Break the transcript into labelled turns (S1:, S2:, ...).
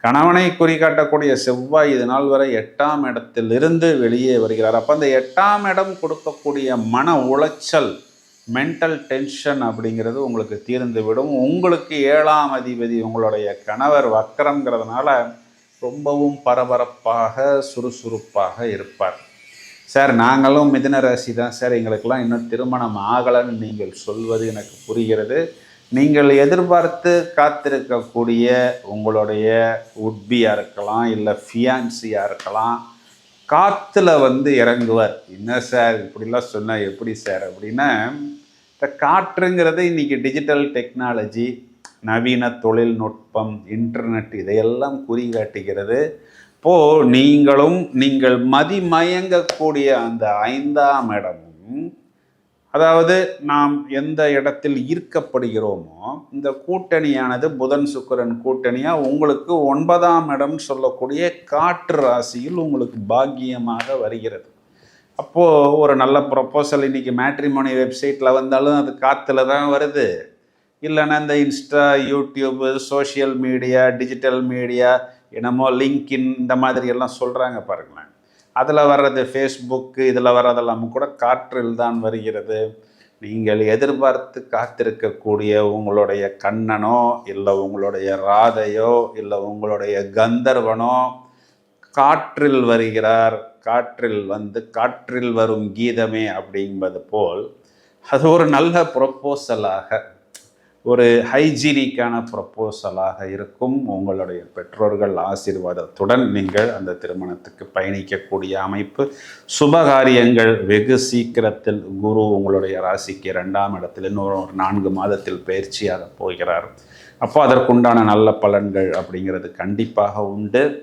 S1: கணவனை குறிகாட்டக்கூடிய செவ்வாய் இது நாள் வரை 8ஆம் இடத்திலிருந்து வெளியே வருகிறார். அப்போ அந்த 8ஆம் இடம் கொடுக்கக்கூடிய மன உளைச்சல், மென்டல் டென்ஷன் அப்படிங்கிறது உங்களுக்கு தீர்ந்துவிடும். உங்களுக்கு 7ஆம் அதிபதி உங்களுடைய கணவர் வக்கரங்கிறதுனால ரொம்பவும் பரபரப்பாக சுறுசுறுப்பாக இருப்பார். சார் நாங்களும் மிதுன ராசி தான் சார், எங்களுக்கெல்லாம் இன்னும் திருமணம் ஆகலைன்னு நீங்கள் சொல்வது எனக்கு புரிகிறது. நீங்கள் எதிர்பார்த்து காத்திருக்கக்கூடிய உங்களுடைய உட்பியாக இருக்கலாம், இல்லை ஃபியான்சியாக இருக்கலாம், காற்றுல இறங்குவார். என்ன சார் இப்படிலாம் சொன்னால் எப்படி சார் அப்படின்னா, இந்த காற்றுங்கிறது இன்றைக்கி டிஜிட்டல் டெக்னாலஜி, நவீன தொழில்நுட்பம், இன்டர்நெட் இதையெல்லாம் குறிகாட்டுகிறது. இப்போது நீங்கள் மதிமயங்கக்கூடிய அந்த 5ஆம் இடமும், அதாவது நாம் எந்த இடத்தில் ஈர்க்கப்படுகிறோமோ இந்த கூட்டணியானது புதன் சுக்கிரன் கூட்டணியாக உங்களுக்கு 9ஆம் இடம் சொல்லக்கூடிய காற்று ராசியில் உங்களுக்கு பாக்கியமாக வருகிறது. அப்போது ஒரு நல்ல ப்ரொப்போசல் இன்றைக்கி மேட்ரிமோனி வெப்சைட்டில் வந்தாலும் அது காற்றுல தான் வருது. இல்லைன்னா இந்த Insta, YouTube, social media, digital media, என்னமோ லிங்க்இன் இந்த மாதிரி எல்லாம் சொல்கிறாங்க பாருங்களேன். அதில் வர்றது ஃபேஸ்புக்கு, இதில் வர்றதெல்லாம் கூட காற்றில் தான் வருகிறது. நீங்கள் எதிர்பார்த்து காத்திருக்கக்கூடிய உங்களுடைய கண்ணனோ, இல்லை உங்களுடைய ராதையோ, இல்லை உங்களுடைய கந்தர்வனோ காற்றில் வருகிறார். காற்றில் வரும் கீதமே அப்படின்பது போல் அது ஒரு நல்ல ப்ரொப்போசலாக, ஒரு ஹைஜீனிக்கான ப்ரொப்போசலாக இருக்கும். உங்களுடைய பெற்றோர்கள் ஆசீர்வாதத்துடன் நீங்கள் அந்த திருமணத்துக்கு பயணிக்கக்கூடிய அமைப்பு. சுபகாரியங்கள் வெகு சீக்கிரத்தில். குரு உங்களுடைய ராசிக்கு 2ஆம் இடத்தில் இன்னொரு 4 மாதத்தில் பயிற்சியாக போகிறார். அப்போ அதற்குண்டான நல்ல பலன்கள் அப்படிங்கிறது கண்டிப்பாக உண்டு.